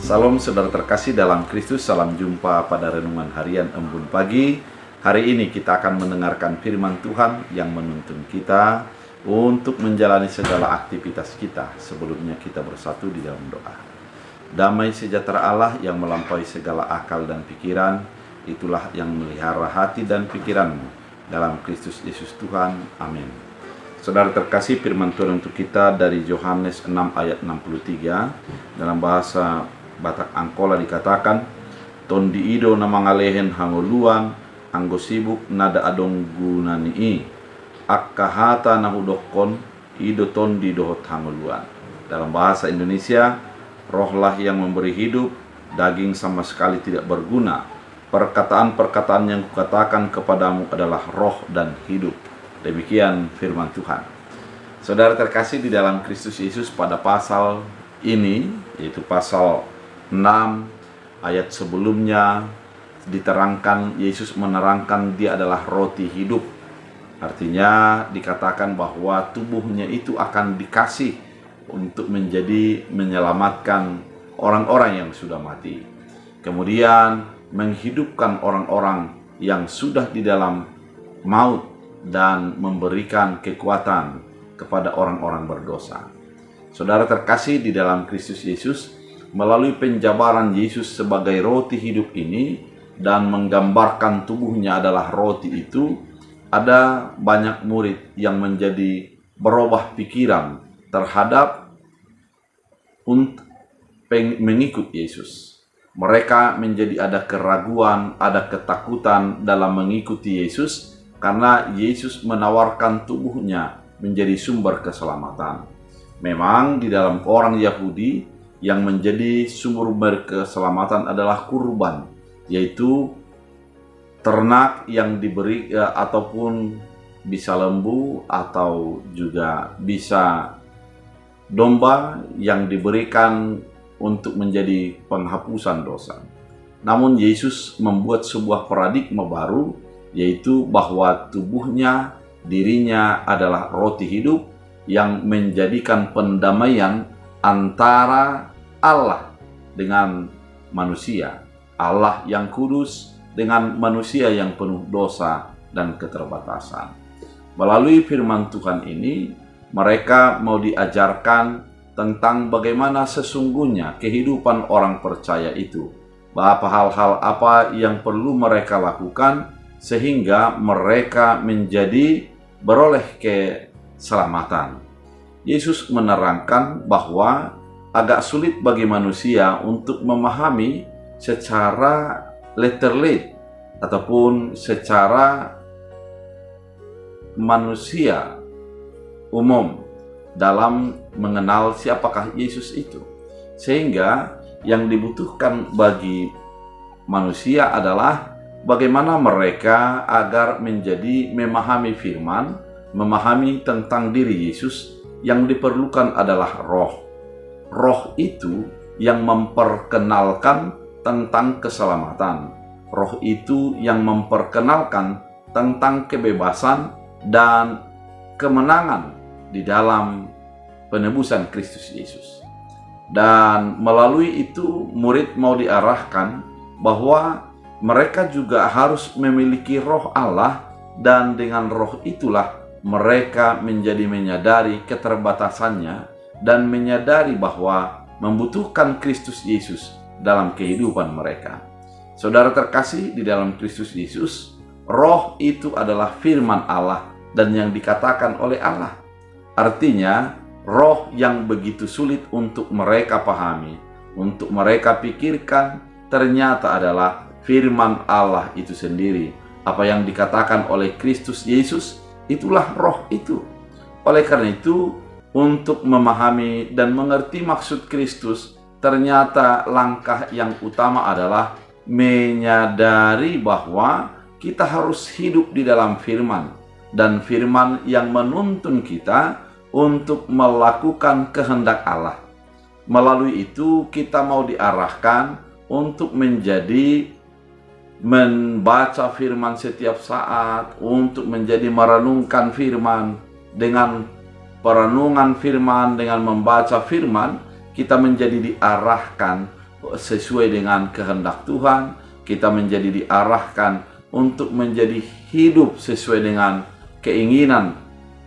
Salam saudara terkasih dalam Kristus, salam jumpa pada renungan harian Embun Pagi. Hari ini kita akan mendengarkan firman Tuhan yang menuntun kita untuk menjalani segala aktivitas kita. Sebelumnya kita bersatu di dalam doa. Damai sejahtera Allah yang melampaui segala akal dan pikiran, itulah yang melihara hati dan pikiranmu dalam Kristus Yesus Tuhan. Amin. Saudara terkasih, firman Tuhan untuk kita dari Yohanes 6 ayat 63 dalam bahasa Batak Angkola dikatakan, tondi ido na mangalehen hangoluan anggo sibuk nada adong gunani akkahata nahudokon ido tondi dohot hangoluan. Dalam bahasa Indonesia, rohlah yang memberi hidup, daging sama sekali tidak berguna. Perkataan-perkataan yang kukatakan kepadamu adalah roh dan hidup. Demikian firman Tuhan. Saudara terkasih di dalam Kristus Yesus, pada pasal ini, yaitu pasal 6 ayat sebelumnya diterangkan, Yesus menerangkan dia adalah roti hidup. Artinya dikatakan bahwa tubuhnya itu akan dikasih untuk menyelamatkan orang-orang yang sudah mati. Kemudian menghidupkan orang-orang yang sudah di dalam maut dan memberikan kekuatan kepada orang-orang berdosa. Saudara terkasih di dalam Kristus Yesus, melalui penjabaran Yesus sebagai roti hidup ini dan menggambarkan tubuhnya adalah roti itu, ada banyak murid yang menjadi berubah pikiran terhadap mengikut Yesus. Mereka menjadi ada keraguan, ada ketakutan dalam mengikuti Yesus karena Yesus menawarkan tubuhnya menjadi sumber keselamatan. Memang di dalam orang Yahudi yang menjadi sumber keselamatan adalah kurban, yaitu ternak yang diberi ataupun bisa lembu atau juga bisa domba yang diberikan untuk menjadi penghapusan dosa. Namun Yesus membuat sebuah paradigma baru, yaitu bahwa tubuhnya, dirinya adalah roti hidup yang menjadikan pendamaian antara Allah dengan manusia, Allah yang kudus dengan manusia yang penuh dosa dan keterbatasan. Melalui firman Tuhan ini, mereka mau diajarkan tentang bagaimana sesungguhnya kehidupan orang percaya itu, apa hal-hal apa yang perlu mereka lakukan sehingga mereka menjadi beroleh keselamatan. Yesus menerangkan bahwa agak sulit bagi manusia untuk memahami secara letterlate ataupun secara manusia umum dalam mengenal siapakah Yesus itu. Sehingga yang dibutuhkan bagi manusia adalah bagaimana mereka agar menjadi memahami firman, memahami tentang diri Yesus. Yang diperlukan adalah roh. Roh itu yang memperkenalkan tentang keselamatan. Roh itu yang memperkenalkan tentang kebebasan dan kemenangan di dalam penebusan Kristus Yesus. Dan melalui itu murid mau diarahkan bahwa mereka juga harus memiliki roh Allah, dan dengan roh itulah mereka menjadi menyadari keterbatasannya dan menyadari bahwa membutuhkan Kristus Yesus dalam kehidupan mereka. Saudara terkasih di dalam Kristus Yesus, roh itu adalah firman Allah dan yang dikatakan oleh Allah. Artinya, roh yang begitu sulit untuk mereka pahami, untuk mereka pikirkan, ternyata adalah firman Allah itu sendiri. Apa yang dikatakan oleh Kristus Yesus, itulah roh itu. Oleh karena itu, untuk memahami dan mengerti maksud Kristus, ternyata langkah yang utama adalah menyadari bahwa kita harus hidup di dalam firman, dan firman yang menuntun kita untuk melakukan kehendak Allah. Melalui itu kita mau diarahkan untuk menjadi membaca firman setiap saat, untuk menjadi merenungkan firman. Dengan perenungan firman, dengan membaca firman, kita menjadi diarahkan sesuai dengan kehendak Tuhan, kita menjadi diarahkan untuk menjadi hidup sesuai dengan keinginan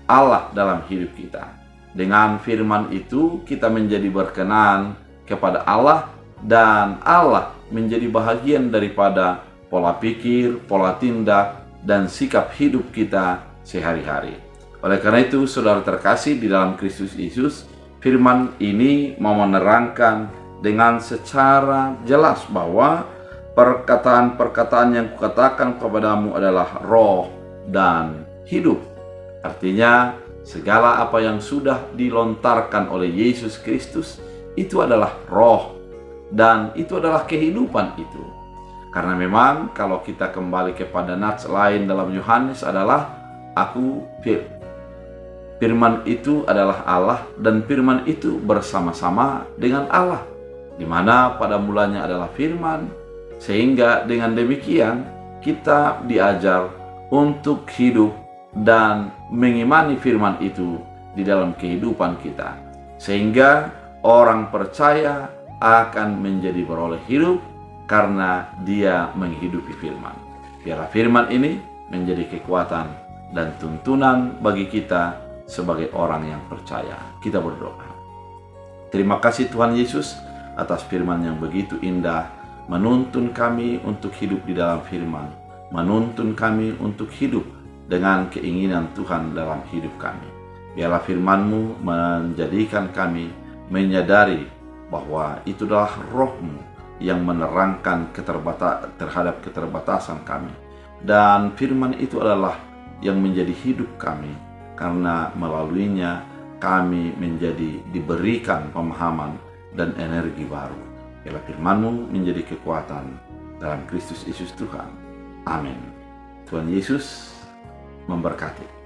Allah dalam hidup kita. Dengan firman itu kita menjadi berkenan kepada Allah, dan Allah menjadi bahagian daripada pola pikir, pola tindak, dan sikap hidup kita sehari-hari. Oleh karena itu, saudara terkasih di dalam Kristus Yesus, firman ini mau menerangkan dengan secara jelas bahwa perkataan-perkataan yang kukatakan kepadamu adalah roh dan hidup. Artinya, segala apa yang sudah dilontarkan oleh Yesus Kristus itu adalah roh, dan itu adalah kehidupan itu. Karena memang kalau kita kembali kepada nats lain dalam Yohanes adalah firman itu adalah Allah, dan firman itu bersama-sama dengan Allah, di mana pada mulanya adalah firman, sehingga dengan demikian kita diajar untuk hidup dan mengimani firman itu di dalam kehidupan kita, sehingga orang percaya akan menjadi beroleh hidup karena dia menghidupi firman. Biarlah firman ini menjadi kekuatan dan tuntunan bagi kita sebagai orang yang percaya. Kita berdoa. Terima kasih Tuhan Yesus atas firman yang begitu indah, menuntun kami untuk hidup di dalam firman, menuntun kami untuk hidup dengan keinginan Tuhan dalam hidup kami. Biarlah firman-Mu menjadikan kami menyadari bahwa itu adalah roh-Mu yang menerangkan terhadap keterbatasan kami, dan firman itu adalah yang menjadi hidup kami, karena melaluinya kami menjadi diberikan pemahaman dan energi baru. Biarlah firman-Mu menjadi kekuatan dalam Kristus Yesus Tuhan. Amin. Tuhan Yesus memberkati.